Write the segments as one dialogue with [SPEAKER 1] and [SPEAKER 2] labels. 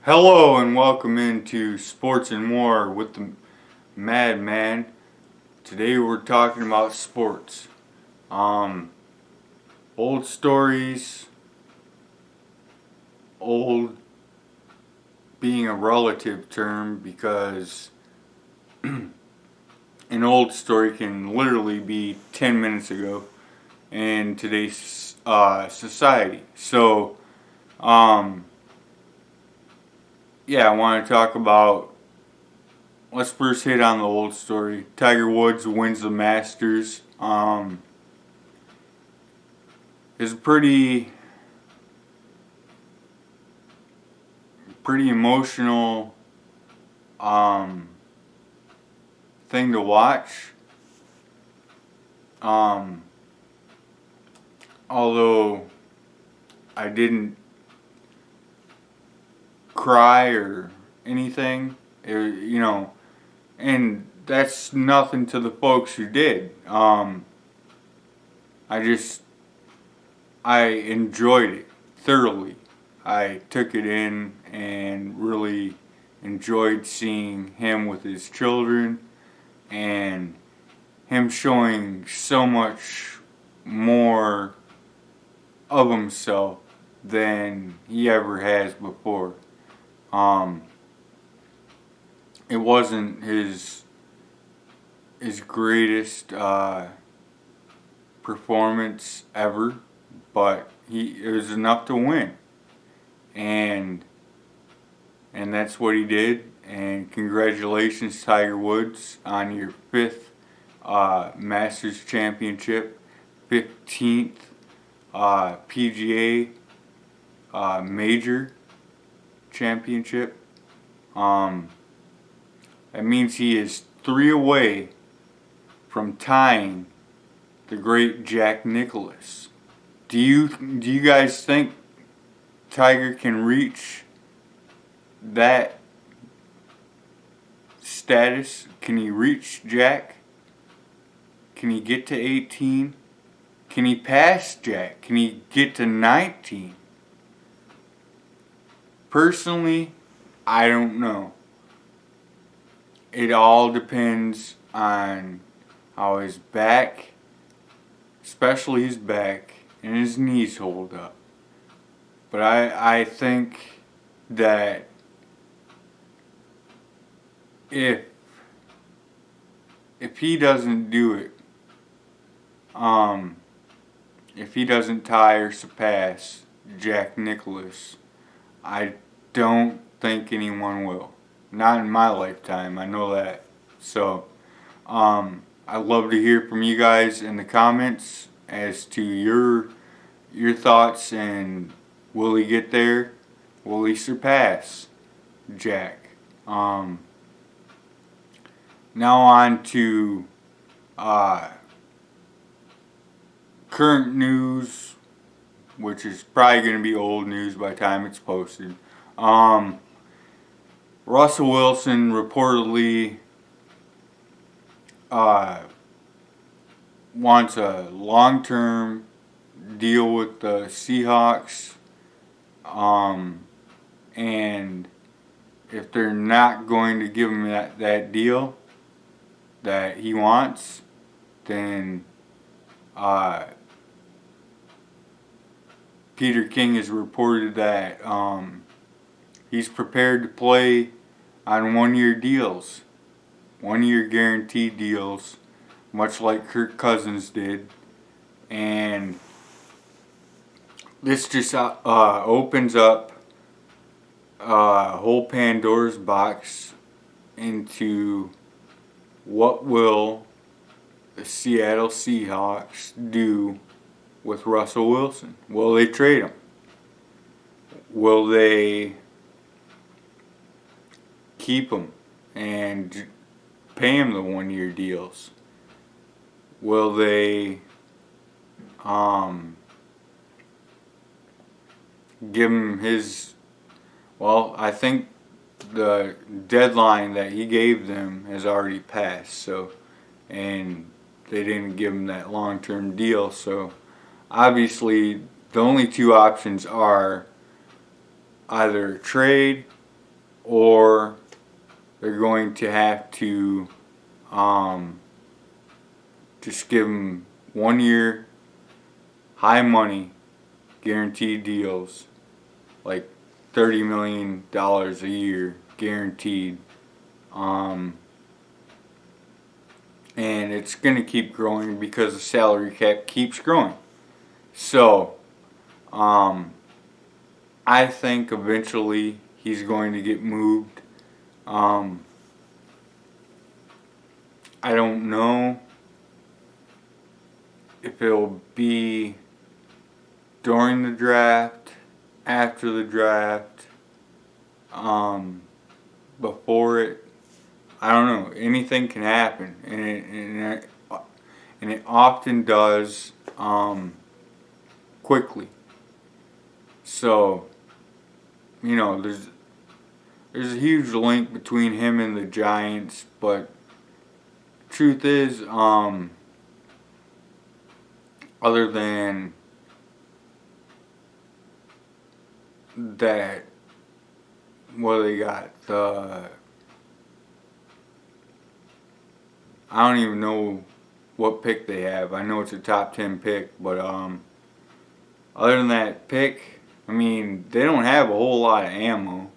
[SPEAKER 1] Hello and welcome into Sports and More with the Madman. Today we're talking about sports. Old stories, old being a relative term because an old story can literally be 10 minutes ago in today's society. So, yeah, I want to talk about, let's first hit on the old story. Tiger Woods wins the Masters. It's a pretty emotional thing to watch. Although I didn't cry or anything, and that's nothing to the folks who did. I enjoyed it thoroughly. I took it in and really enjoyed seeing him with his children and him showing so much more of himself than he ever has before. It wasn't his greatest performance ever, but it was enough to win, and that's what he did. And congratulations, Tiger Woods, on your 5th Masters Championship, 15th PGA Major Championship. That means he is 3 away from tying the great Jack Nicklaus. Do you guys think Tiger can reach that status? Can he reach Jack? Can he get to 18? Can he pass Jack? Can he get to 19? Personally, I don't know. It all depends on how his back, especially his back, and his knees hold up. But I think that if he doesn't do it, if he doesn't tie or surpass Jack Nicklaus, I don't think anyone will. Not in my lifetime, I know that. So, I'd love to hear from you guys in the comments as to your thoughts, and will he get there? Will he surpass Jack? Now on to current news, which is probably going to be old news by the time it's posted. Russel Wilson reportedly wants a long-term deal with the Seahawks, and if they're not going to give him that deal that he wants, then Peter King has reported that he's prepared to play on 1-year deals, 1-year guaranteed deals, much like Kirk Cousins did. And this just opens up a whole Pandora's box into what will the Seattle Seahawks do with Russell Wilson. Will they trade him? Will they keep him and pay him the 1-year deals? Will they give him his, well, I think the deadline that he gave them has already passed, so, and they didn't give him that long-term deal, so obviously the only 2 options are either trade or they're going to have to just give him 1 year, high money, guaranteed deals, like $30 million a year, guaranteed. And it's going to keep growing because the salary cap keeps growing. So, I think eventually he's going to get moved. I don't know if it'll be during the draft, after the draft, before it. I don't know. Anything can happen, and it often does quickly. So, there's a huge link between him and the Giants, but truth is, other than that, what do they got? I don't even know what pick they have. I know it's a top 10 pick, but other than that pick, I mean, they don't have a whole lot of ammo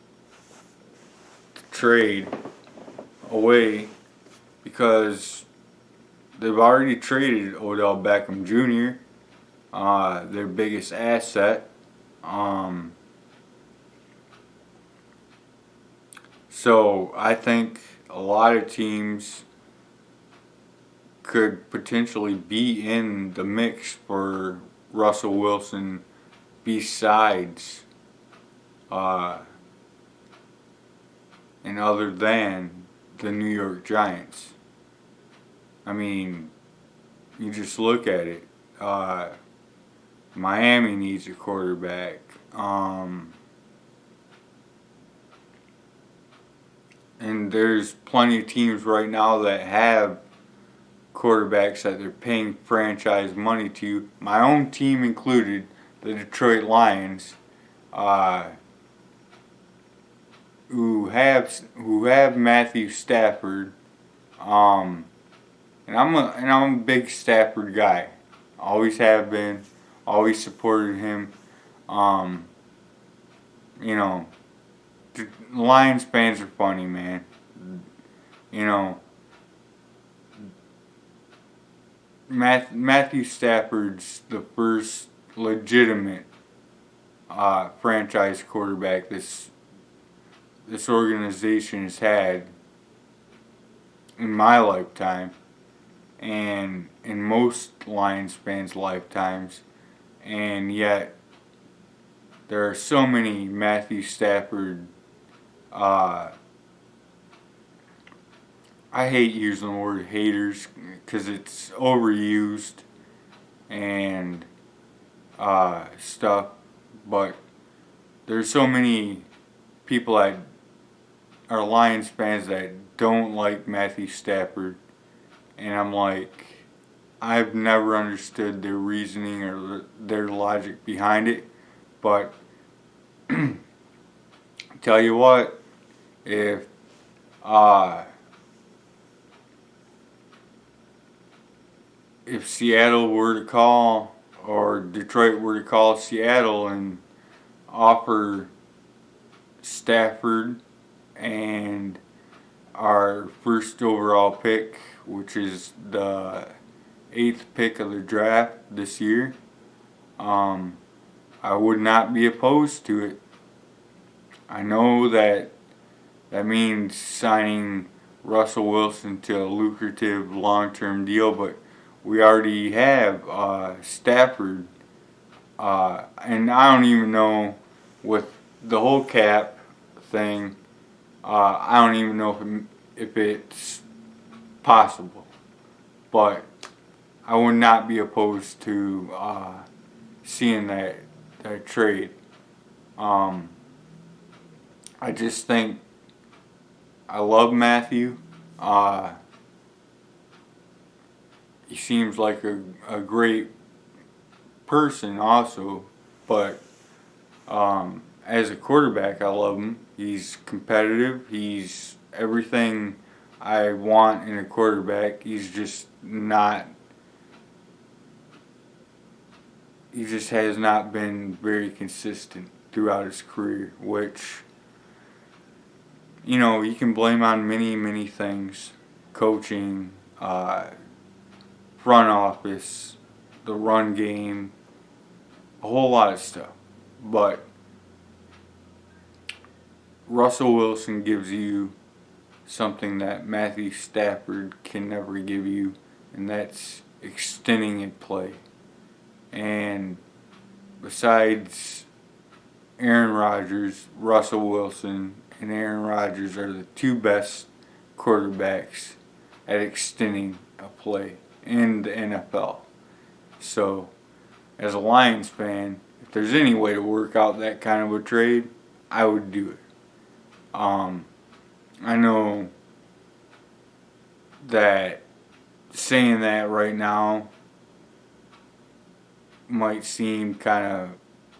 [SPEAKER 1] to trade away because they've already traded Odell Beckham Jr., their biggest asset. So I think a lot of teams could potentially be in the mix for Russell Wilson besides and other than the New York Giants. I mean, you just look at it. Miami needs a quarterback. And there's plenty of teams right now that have quarterbacks that they're paying franchise money to. My own team included, the Detroit Lions, who have Matthew Stafford, and I'm a big Stafford guy. Always have been. Always supported him. The Lions fans are funny, man. Matthew Stafford's the first legitimate franchise quarterback this organization has had in my lifetime, and in most Lions fans' lifetimes, and yet there are so many Matthew Stafford. I hate using the word haters because it's overused and stuff, but there's so many people that are Lions fans that don't like Matthew Stafford, and I'm like, I've never understood their reasoning or their logic behind it, but tell you what, if Seattle were to call, or Detroit were to call Seattle and offer Stafford and our first overall pick, which is the 8th pick of the draft this year, I would not be opposed to it. I know that means signing Russell Wilson to a lucrative long-term deal, but we already have Stafford, and I don't even know with the whole cap thing. I don't even know if it's possible, but I would not be opposed to seeing that trade. I just think I love Matthew. He seems like a great person also, but as a quarterback, I love him. He's competitive. He's everything I want in a quarterback. He's just not. He just has not been very consistent throughout his career, which, you can blame on many, many things: coaching, front office, the run game, a whole lot of stuff. But Russell Wilson gives you something that Matthew Stafford can never give you, and that's extending a play. And besides Aaron Rodgers, Russell Wilson and Aaron Rodgers are the two best quarterbacks at extending a play in the NFL. So, as a Lions fan, if there's any way to work out that kind of a trade, I would do it. I know that saying that right now might seem kind of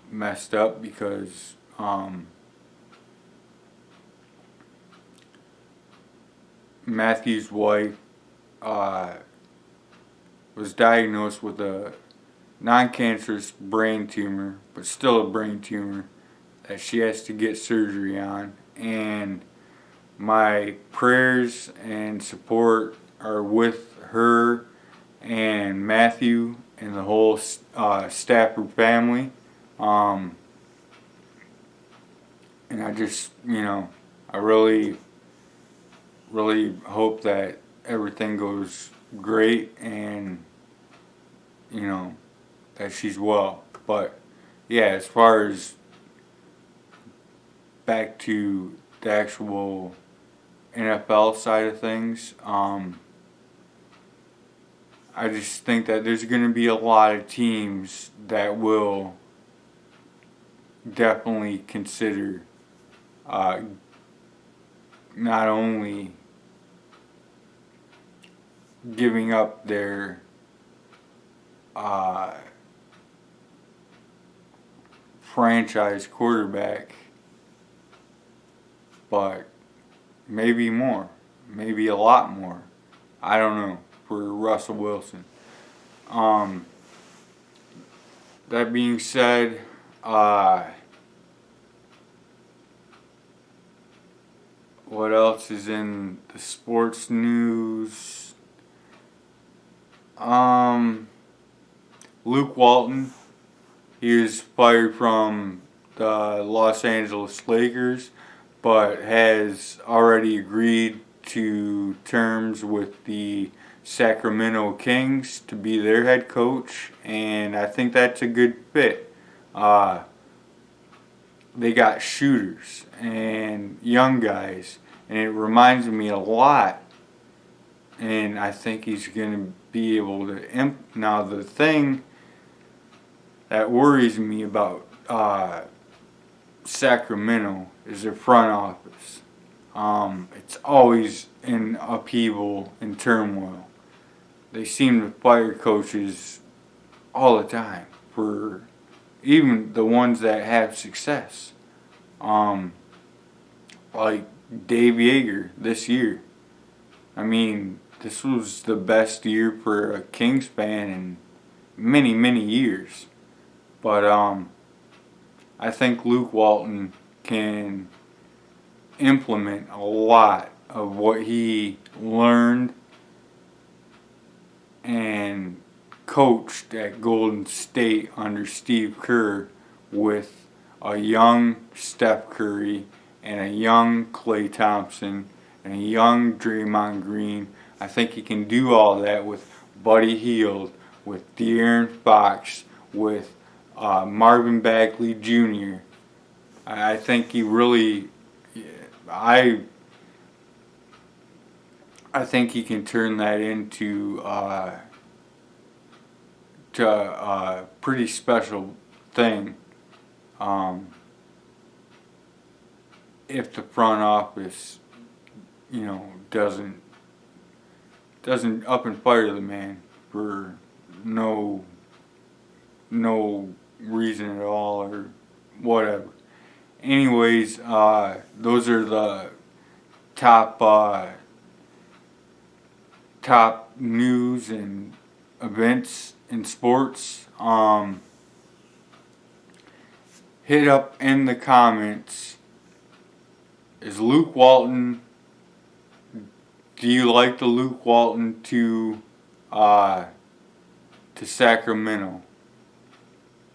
[SPEAKER 1] messed up because Matthew's wife was diagnosed with a non-cancerous brain tumor, but still a brain tumor that she has to get surgery on. And my prayers and support are with her and Matthew and the whole Stafford family. And I just, I really, really hope that everything goes great and, that she's well. But, yeah, as far as back to the actual NFL side of things, I just think that there's going to be a lot of teams that will definitely consider not only giving up their franchise quarterback, but maybe more, maybe a lot more. I don't know, for Russell Wilson. That being said, what else is in the sports news? Luke Walton, he was fired from the Los Angeles Lakers, but has already agreed to terms with the Sacramento Kings to be their head coach, and I think that's a good fit. They got shooters and young guys, and it reminds me a lot, and I think he's going to be able to now the thing that worries me about Sacramento is their front office. It's always in upheaval and turmoil. They seem to fire coaches all the time, for even the ones that have success. Like Dave Yeager this year. I mean, this was the best year for a Kings fan in many, many years. But I think Luke Walton can implement a lot of what he learned and coached at Golden State under Steve Kerr with a young Steph Curry and a young Klay Thompson and a young Draymond Green. I think he can do all that with Buddy Hield, with De'Aaron Fox, with Marvin Bagley Jr. I think he really, I think he can turn that into to a pretty special thing. If the front office, doesn't up and fire the man for no reason at all or whatever. anyways, those are the top top news and events in sports. Hit up in the comments. Is Luke Walton? Do you like the Luke Walton to Sacramento?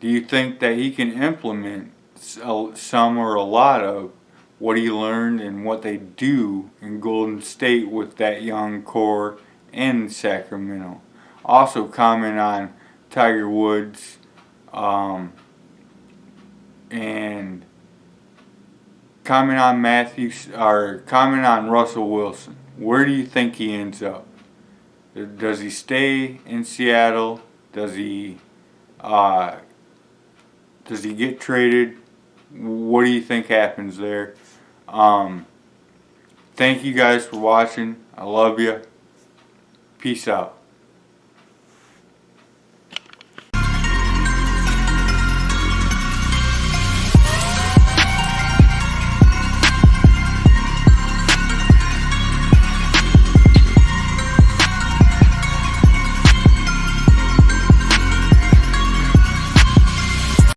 [SPEAKER 1] Do you think that he can implement some or a lot of what he learned and what they do in Golden State with that young core in Sacramento? Also comment on Tiger Woods and comment on comment on Russell Wilson. Where do you think he ends up? Does he stay in Seattle? Does he get traded? What do you think happens there? Thank you guys for watching. I love you. Peace out.